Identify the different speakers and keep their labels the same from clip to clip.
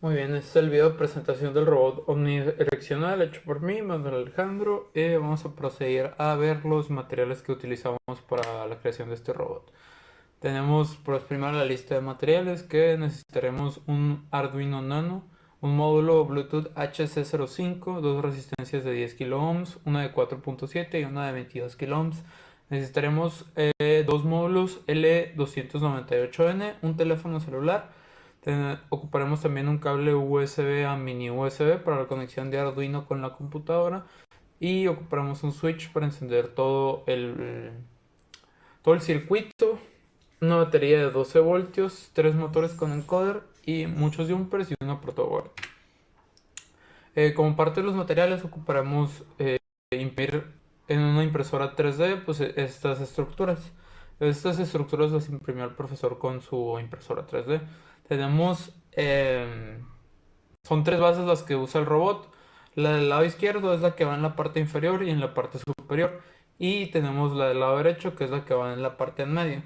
Speaker 1: Muy bien, este es el video de presentación del robot omnidireccional hecho por mí, Manuel Alejandro. Vamos a proceder a ver los materiales que utilizamos para la creación de este robot. Tenemos pues primero la lista de materiales que necesitaremos: un Arduino Nano, un módulo Bluetooth HC05, dos resistencias de 10 kilo ohms, una de 4.7 y una de 22 kilo ohms. Necesitaremos dos módulos L298N, un teléfono celular. Ocuparemos también un cable USB a mini USB para la conexión de Arduino con la computadora, y ocuparemos un switch para encender todo el circuito, una batería de 12 voltios, tres motores con encoder y muchos jumpers y una protoboard. Como parte de los materiales ocuparemos imprimir en una impresora 3D pues estas estructuras. Estas estructuras las imprimió el profesor con su impresora 3D. Tenemos son tres bases las que usa el robot. La del lado izquierdo es la que va en la parte inferior y en la parte superior. Y tenemos la del lado derecho, que es la que va en la parte en medio.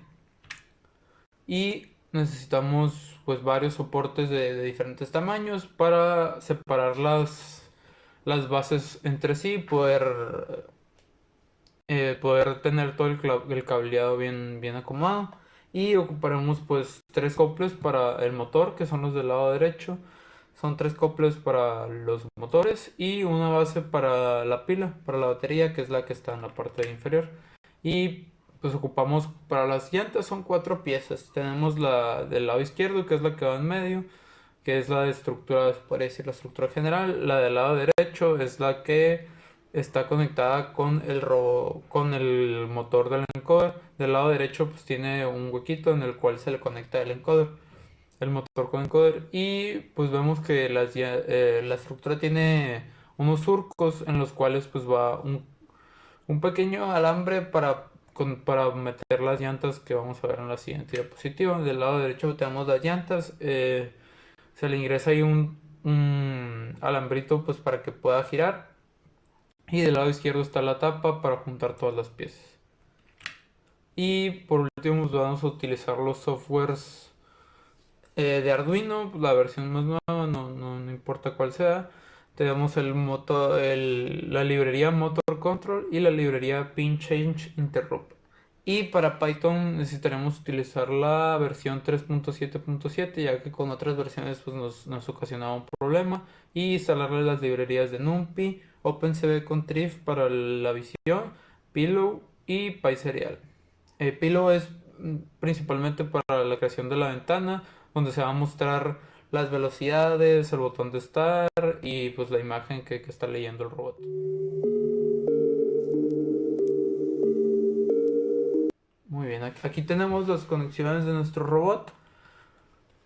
Speaker 1: Y necesitamos pues varios soportes de diferentes tamaños para separar las bases entre sí, poder tener todo el cableado bien acomodado. Y ocuparemos pues tres coples para el motor, que son los del lado derecho. Son tres coples para los motores y una base para la pila, para la batería, que es la que está en la parte inferior. Y pues ocupamos para las llantas, son cuatro piezas. Tenemos la del lado izquierdo, que es la que va en medio, que es la de estructura, se podría decir la estructura general. La del lado derecho es la que está conectada con el motor del encoder. Del lado derecho pues tiene un huequito en el cual se le conecta el motor con encoder. Y pues vemos que la estructura tiene unos surcos en los cuales pues va un pequeño alambre para meter las llantas, que vamos a ver en la siguiente diapositiva. Del lado derecho tenemos las llantas. Se le ingresa ahí un alambrito pues para que pueda girar. Y del lado izquierdo está la tapa para juntar todas las piezas. Y por último pues, vamos a utilizar los softwares de Arduino, la versión más nueva, no importa cuál sea. Tenemos la librería Motor Control y la librería Pin Change Interrupt. Y para Python necesitaremos utilizar la versión 3.7.7, ya que con otras versiones pues, nos ocasionaba un problema. Y instalarle las librerías de NumPy, OpenCV para la visión, Pillow y PySerial. Pillow es principalmente para la creación de la ventana, donde se va a mostrar las velocidades, el botón de estar y pues la imagen que está leyendo el robot. Muy bien, aquí tenemos las conexiones de nuestro robot.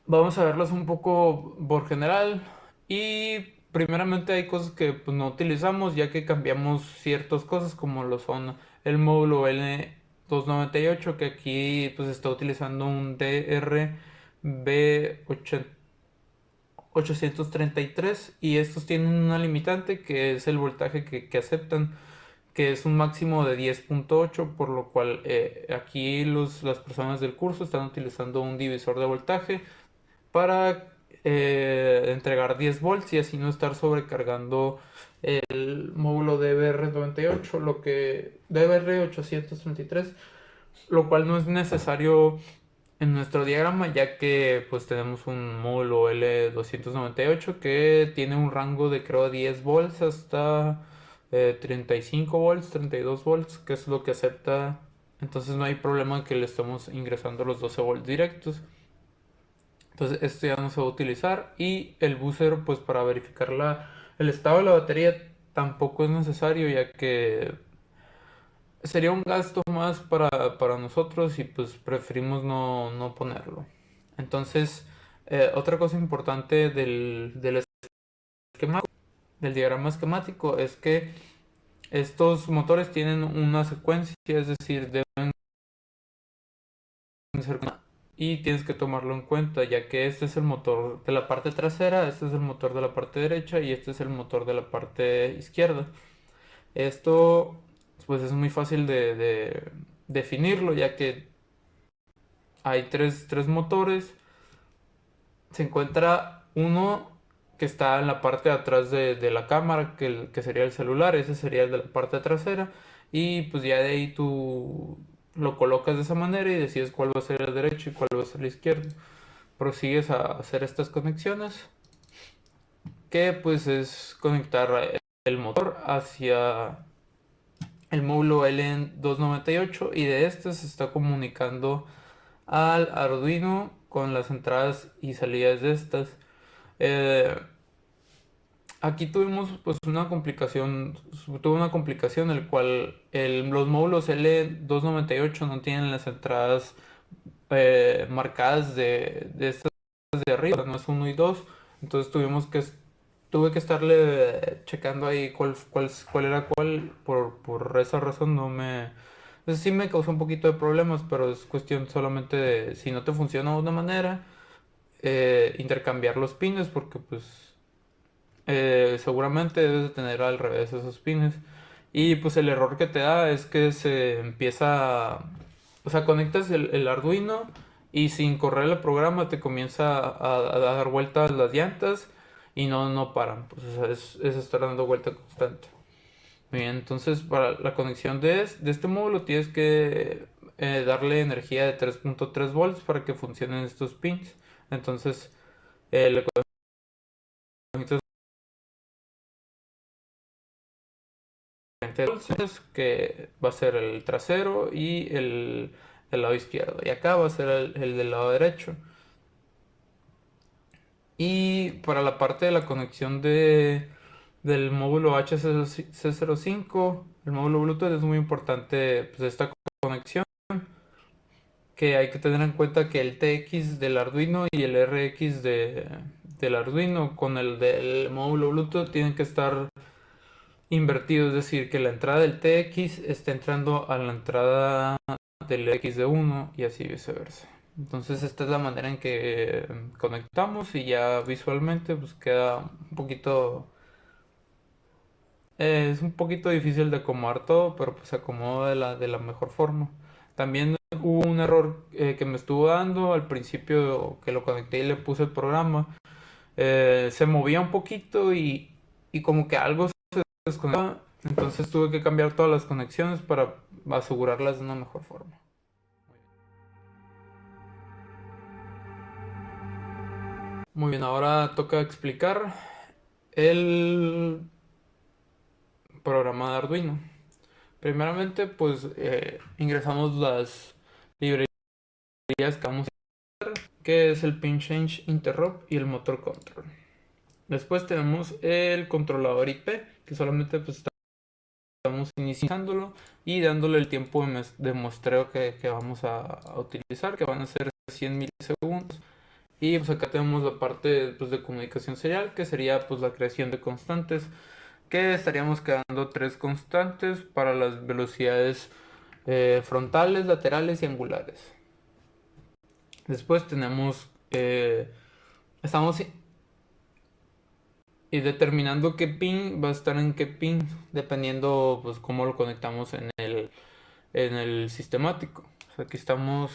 Speaker 1: Vamos a verlas un poco por general. Y primeramente hay cosas que pues, no utilizamos, ya que cambiamos ciertas cosas, como lo son el módulo L298, que aquí pues está utilizando un DRB833, y estos tienen una limitante que es el voltaje que aceptan, que es un máximo de 10.8, por lo cual aquí las personas del curso están utilizando un divisor de voltaje para entregar 10 volts y así no estar sobrecargando el módulo DBR98, DBR833, lo cual no es necesario en nuestro diagrama, ya que pues tenemos un módulo L298 que tiene un rango de creo 10 volts hasta 35 volts, 32 volts, que es lo que acepta. Entonces no hay problema que le estemos ingresando los 12 volts directos. Entonces esto ya no se va a utilizar. Y el buzzer pues para verificar el estado de la batería tampoco es necesario, ya que sería un gasto más para nosotros y pues preferimos no ponerlo. Entonces otra cosa importante esquema, del diagrama esquemático, es que estos motores tienen una secuencia, es decir, deben ser, y tienes que tomarlo en cuenta, ya que este es el motor de la parte trasera, este es el motor de la parte derecha y este es el motor de la parte izquierda. Esto pues es muy fácil de definirlo, ya que hay tres motores. Se encuentra uno que está en la parte de atrás de la cámara, que sería el celular, ese sería el de la parte trasera, y pues ya de ahí tú lo colocas de esa manera y decides cuál va a ser el derecho y cuál va a ser el izquierdo. Prosigues a hacer estas conexiones, que pues es conectar el motor hacia el módulo LN298 y de este se está comunicando al Arduino con las entradas y salidas de estas. Eh, Aquí tuvimos pues una complicación, tuvo una complicación el cual los módulos L298 no tienen las entradas marcadas de estas de arriba, no es uno y 2, entonces tuve que estarle checando ahí cuál era cuál, por esa razón no me... Pues sí me causó un poquito de problemas, pero es cuestión solamente de si no te funciona de una manera, intercambiar los pines porque pues seguramente debes de tener al revés esos pines. Y pues el error que te da es que se empieza, o sea, conectas el Arduino y sin correr el programa te comienza a dar vueltas las llantas y no paran. Pues o sea, es estar dando vuelta constante. Muy bien, entonces para la conexión de este módulo tienes que darle energía de 3.3 volts para que funcionen estos pins. Entonces le conectas que va a ser el trasero y el lado izquierdo. Y acá va a ser el del lado derecho. Y para la parte de la conexión del módulo HC05, el módulo Bluetooth es muy importante pues, esta conexión, que hay que tener en cuenta que el TX del Arduino y el RX del Arduino con el del módulo Bluetooth tienen que estar invertido, es decir, que la entrada del TX esté entrando a la entrada del X de uno y así viceversa. Entonces esta es la manera en que conectamos y ya visualmente pues queda un poquito... es un poquito difícil de acomodar todo, pero pues se acomoda de la mejor forma. También hubo un error que me estuvo dando al principio que lo conecté y le puse el programa. Se movía un poquito y como que algo se desconectaba. Entonces tuve que cambiar todas las conexiones para asegurarlas de una mejor forma. Muy bien, ahora toca explicar el programa de Arduino. Primeramente, pues ingresamos las librerías que vamos a hacer, que es el pin change interrupt y el motor control. Después tenemos el controlador IP, que solamente pues estamos iniciándolo y dándole el tiempo de muestreo que vamos a utilizar, que van a ser 100 milisegundos. Y pues acá tenemos la parte pues, de comunicación serial, que sería pues la creación de constantes, que estaríamos creando tres constantes para las velocidades frontales, laterales y angulares. Después tenemos, estamos determinando qué pin va a estar en qué pin, dependiendo pues cómo lo conectamos en el sistemático. O sea, aquí estamos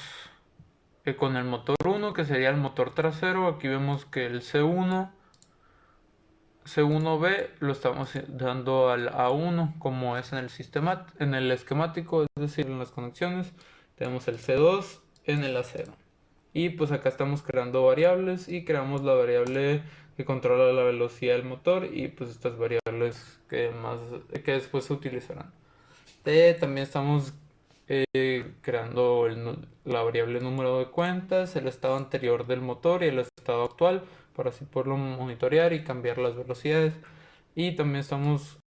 Speaker 1: con el motor 1, que sería el motor trasero. Aquí vemos que el C1B lo estamos dando al A1 como es en el sistema, en el esquemático, es decir, en las conexiones. Tenemos el C2 en el A0. Y pues acá estamos creando variables y creamos la variable que controla la velocidad del motor y pues estas variables que después se utilizarán. También estamos creando la variable número de cuentas, el estado anterior del motor y el estado actual para así poderlo monitorear y cambiar las velocidades. Y también estamos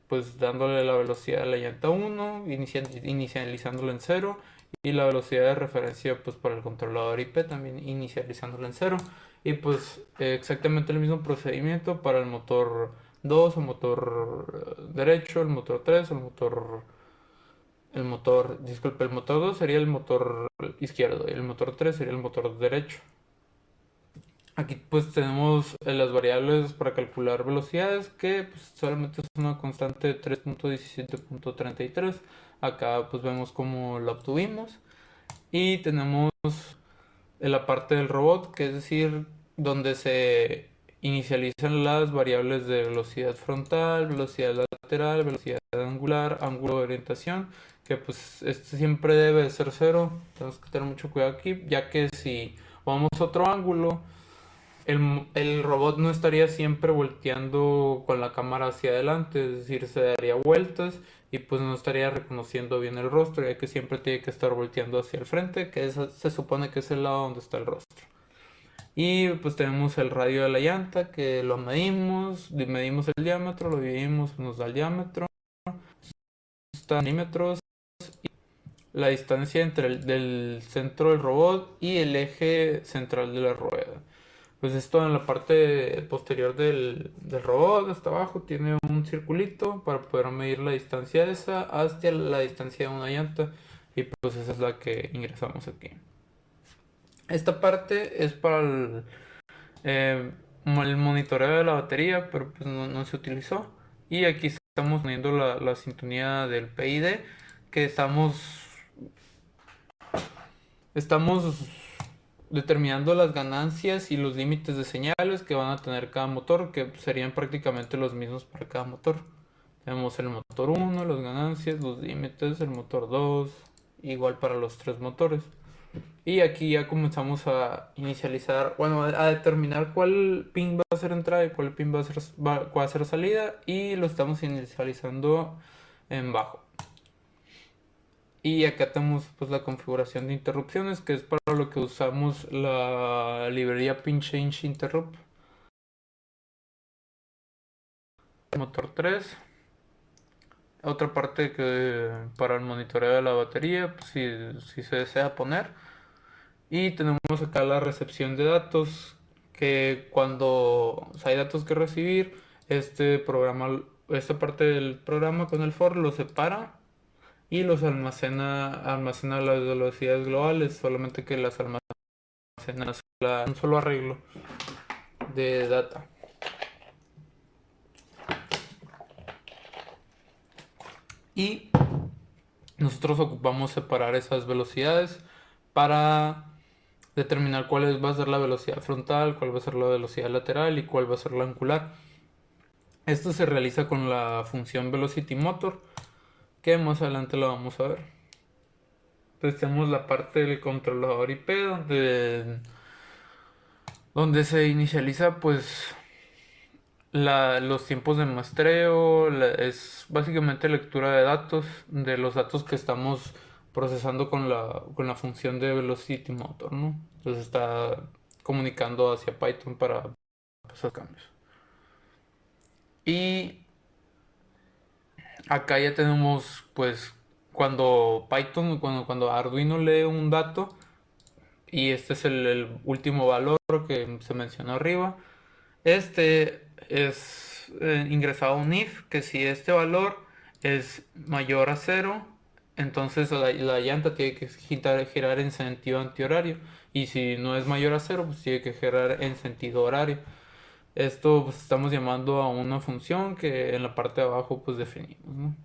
Speaker 1: pues dándole la velocidad a la llanta 1, inicializándola en 0 y la velocidad de referencia pues para el controlador IP también inicializándola en 0 y pues exactamente el mismo procedimiento para el motor 2, el motor derecho, el motor 3, disculpe, el motor 2 sería el motor izquierdo y el motor 3 sería el motor derecho. Aquí pues tenemos las variables para calcular velocidades que pues, solamente es una constante de 3.17.33. Acá pues vemos cómo la obtuvimos y tenemos en la parte del robot, que es decir, donde se inicializan las variables de velocidad frontal, velocidad lateral, velocidad angular, ángulo de orientación, que pues este siempre debe de ser cero. Tenemos que tener mucho cuidado aquí, ya que si vamos a otro ángulo, el robot no estaría siempre volteando con la cámara hacia adelante, es decir, se daría vueltas y pues no estaría reconociendo bien el rostro, ya que siempre tiene que estar volteando hacia el frente, que se supone que es el lado donde está el rostro. Y pues tenemos el radio de la llanta, que lo medimos el diámetro, lo dividimos, nos da el diámetro, está en milímetros, la distancia entre del centro del robot y el eje central de la rueda. Pues esto en la parte posterior del robot, hasta abajo, tiene un circulito para poder medir la distancia esa hasta la distancia de una llanta. Y pues esa es la que ingresamos aquí. Esta parte es para el monitoreo de la batería, pero pues no se utilizó. Y aquí estamos poniendo la sintonía del PID, que estamos determinando las ganancias y los límites de señales que van a tener cada motor, que serían prácticamente los mismos para cada motor. Tenemos el motor 1, las ganancias, los límites, el motor 2, igual para los tres motores. Y aquí ya comenzamos a inicializar, bueno, a determinar cuál pin va a ser entrada y cuál pin va a ser salida, y lo estamos inicializando en bajo. Y acá tenemos pues la configuración de interrupciones, que es para lo que usamos la librería Pin Change Interrupt. Motor 3. Otra parte que para el monitoreo de la batería, pues, si se desea poner. Y tenemos acá la recepción de datos, que cuando hay datos que recibir, esta parte del programa con el for lo separa y los almacena las velocidades globales, solamente que las almacena un solo arreglo de data. Y nosotros ocupamos separar esas velocidades para determinar cuál va a ser la velocidad frontal, cuál va a ser la velocidad lateral y cuál va a ser la angular. Esto se realiza con la función velocity motor, que más adelante la vamos a ver. Entonces tenemos la parte del controlador IP, donde se inicializa pues los tiempos de muestreo, es básicamente lectura de datos, de los datos que estamos procesando con la función de velocity motor, ¿no? Entonces está comunicando hacia Python para hacer cambios. Y acá ya tenemos pues cuando Arduino lee un dato, y este es el último valor que se mencionó arriba. Este es ingresado a un if, que si este valor es mayor a 0, entonces la llanta tiene que girar en sentido antihorario. Y si no es mayor a 0, pues tiene que girar en sentido horario. Esto pues estamos llamando a una función que en la parte de abajo pues definimos, ¿no?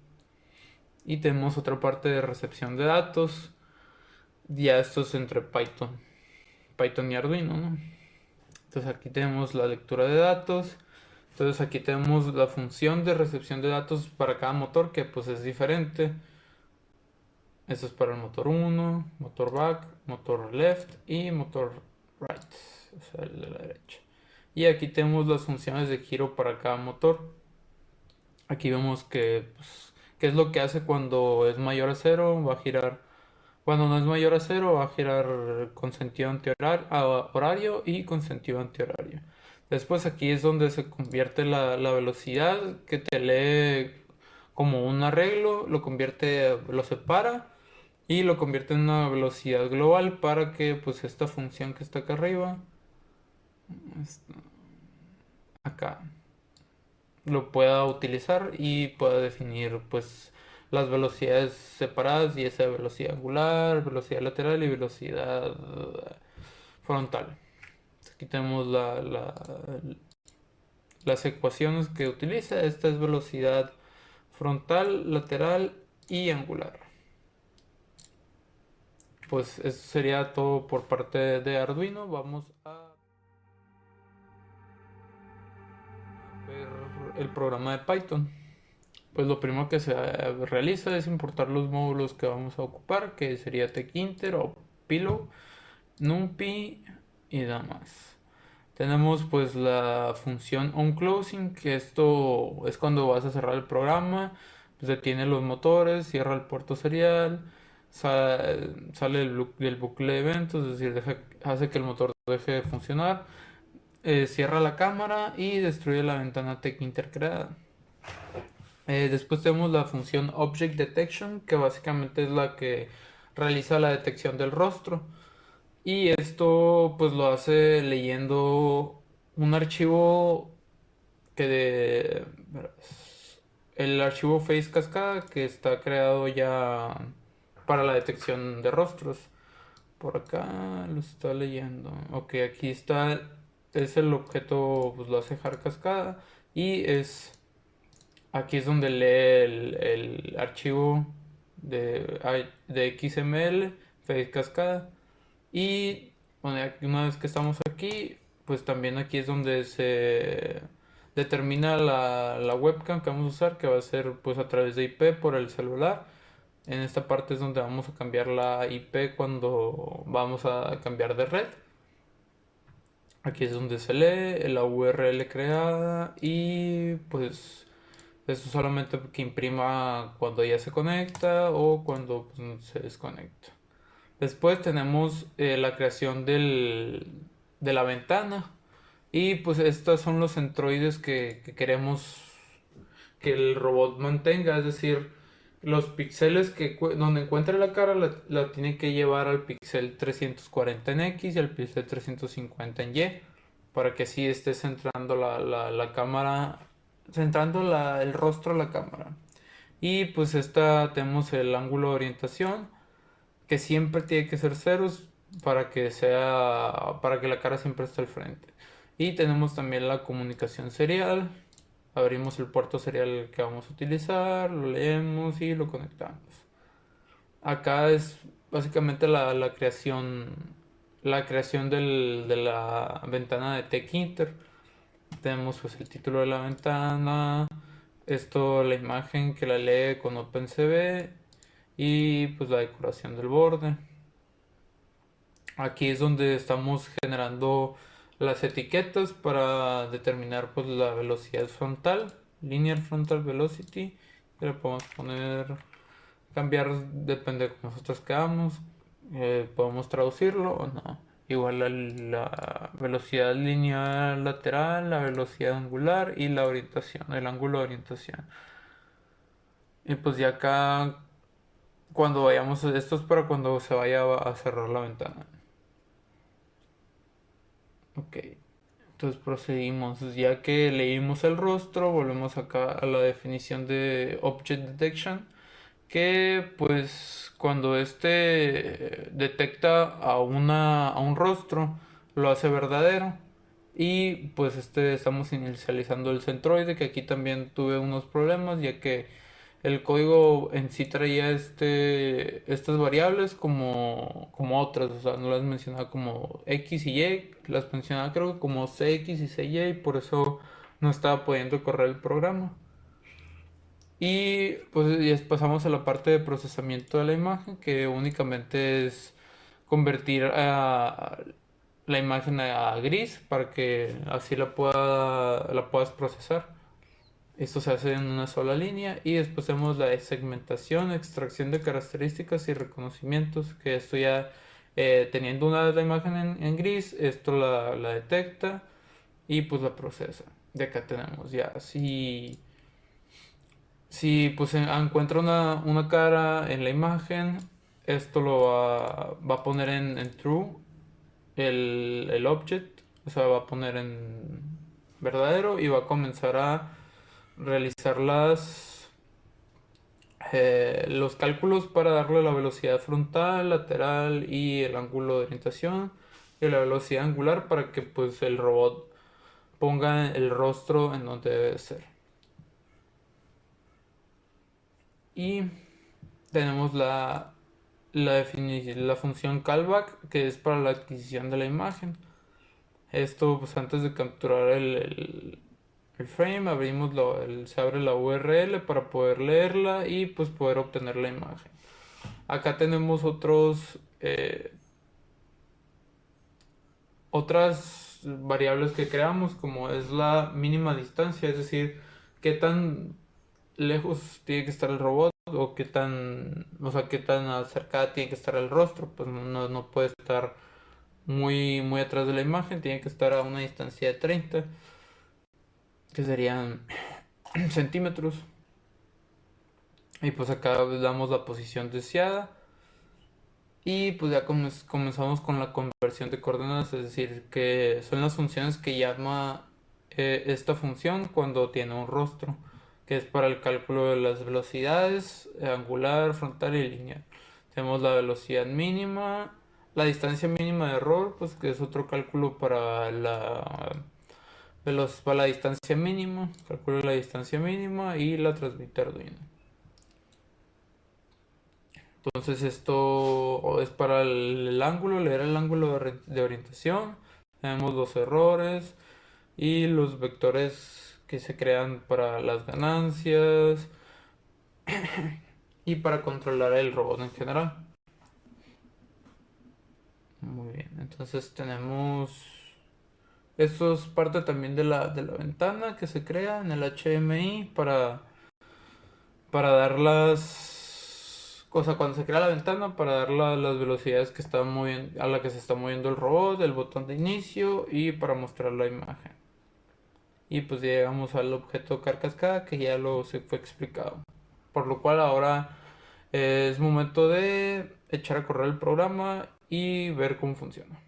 Speaker 1: Y tenemos otra parte de recepción de datos. Ya esto es entre Python y Arduino, ¿no? Entonces aquí tenemos la lectura de datos. Entonces aquí tenemos la función de recepción de datos para cada motor, que pues es diferente. Esto es para el motor 1, motor back, motor left y motor right, o sea, el de la derecha. Y aquí tenemos las funciones de giro para cada motor. Aquí vemos que pues, qué es lo que hace cuando es mayor a 0, va a girar. Cuando no es mayor a 0, va a girar con sentido horario y con sentido antihorario. Después aquí es donde se convierte la velocidad que te lee como un arreglo, lo separa y lo convierte en una velocidad global para que pues esta función que está acá arriba, acá, lo pueda utilizar y pueda definir pues las velocidades separadas, y esa velocidad angular, velocidad lateral y velocidad frontal. Aquí tenemos las ecuaciones que utiliza. Esta es velocidad frontal, lateral y angular. Pues eso sería todo por parte de Arduino. Vamos a... ver el programa de Python. Pues lo primero que se realiza es importar los módulos que vamos a ocupar, que sería TechInter o Pillow, NumPy y demás. Tenemos pues la función onClosing, que esto es cuando vas a cerrar el programa, pues detiene los motores, cierra el puerto serial, sale del bucle de eventos, es decir, hace que el motor deje de funcionar, cierra la cámara y destruye la ventana TechInter creada. Después tenemos la función Object Detection, que básicamente es la que realiza la detección del rostro. Y esto pues lo hace leyendo un archivo que el archivo Face Cascada, que está creado ya para la detección de rostros. Por acá lo está leyendo. Ok, aquí está, es el objeto, pues lo hace Hard Cascada. Y aquí es donde lee el archivo de XML, Face Cascada. Y bueno, una vez que estamos aquí, pues también aquí es donde se determina la webcam que vamos a usar, que va a ser pues a través de IP por el celular. En esta parte es donde vamos a cambiar la IP cuando vamos a cambiar de red. Aquí es donde se lee la URL creada y pues esto solamente que imprima cuando ya se conecta o cuando pues, se desconecta. Después tenemos la creación de la ventana. Y pues estos son los centroides que queremos que el robot mantenga. Es decir, los píxeles donde encuentre la cara la tiene que llevar al píxel 340 en X y al píxel 350 en Y. Para que así esté centrando la cámara, centrando el rostro a la cámara. Y pues esta tenemos el ángulo de orientación, que siempre tiene que ser ceros para que la cara siempre esté al frente. Y tenemos también la comunicación serial. Abrimos el puerto serial que vamos a utilizar, lo leemos y lo conectamos. Acá es básicamente la creación de la ventana de TechInter. Tenemos pues el título de la ventana, esto, la imagen que la lee con OpenCV y pues la decoración del borde. Aquí es donde estamos generando las etiquetas para determinar pues la velocidad frontal, linear frontal velocity, que le podemos poner, cambiar, depende de cómo nosotros queramos, podemos traducirlo o no. Igual la velocidad lineal lateral, la velocidad angular y la orientación, el ángulo de orientación. Y pues ya acá, cuando vayamos, esto es para cuando se vaya a cerrar la ventana. Ok, entonces procedimos. Ya que leímos el rostro, volvemos acá a la definición de Object Detection, que pues cuando este detecta a un rostro, lo hace verdadero. Y pues estamos inicializando el centroide, que aquí también tuve unos problemas, ya que el código en sí traía estas variables como otras, o sea, no las mencionaba como X y Y, las mencionaba creo que como CX y CY, y por eso no estaba pudiendo correr el programa. Y pues ya pasamos a la parte de procesamiento de la imagen, que únicamente es convertir la imagen a gris para que así la puedas procesar. Esto se hace en una sola línea y después tenemos la segmentación, extracción de características y reconocimientos, que esto ya teniendo la imagen en gris, esto la detecta y pues la procesa. De acá tenemos ya, si pues encuentra una cara en la imagen, esto lo va a poner en true el object, o sea, va a poner en verdadero y va a comenzar a realizar los cálculos para darle la velocidad frontal, lateral y el ángulo de orientación y la velocidad angular para que pues el robot ponga el rostro en donde debe ser. Y tenemos la función callback, que es para la adquisición de la imagen. Esto pues antes de capturar el frame, se abre la URL para poder leerla y pues poder obtener la imagen. Acá tenemos otras variables que creamos, como es la mínima distancia, es decir, qué tan lejos tiene que estar el robot o qué tan acercada tiene que estar el rostro. Pues no puede estar muy atrás de la imagen, tiene que estar a una distancia de 30, que serían centímetros. Y pues acá damos la posición deseada. Y pues ya comenzamos con la conversión de coordenadas, es decir, que son las funciones que llama esta función cuando tiene un rostro, que es para el cálculo de las velocidades angular, frontal y lineal. Tenemos la velocidad mínima, la distancia mínima de error, pues que es otro cálculo para la distancia mínima, cálculo de la distancia mínima y la transmite Arduino. Entonces esto es para el ángulo, leer el ángulo de orientación. Tenemos los errores y los vectores que se crean para las ganancias y para controlar el robot en general. Muy bien, entonces tenemos... Esto es parte también de la ventana que se crea en el HDMI para dar cuando se crea la ventana, para dar las velocidades a la que se está moviendo el robot, el botón de inicio y para mostrar la imagen. Y pues llegamos al objeto carcascada que ya se fue explicado. Por lo cual ahora es momento de echar a correr el programa y ver cómo funciona.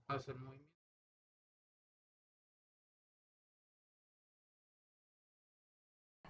Speaker 1: Hacer movimiento.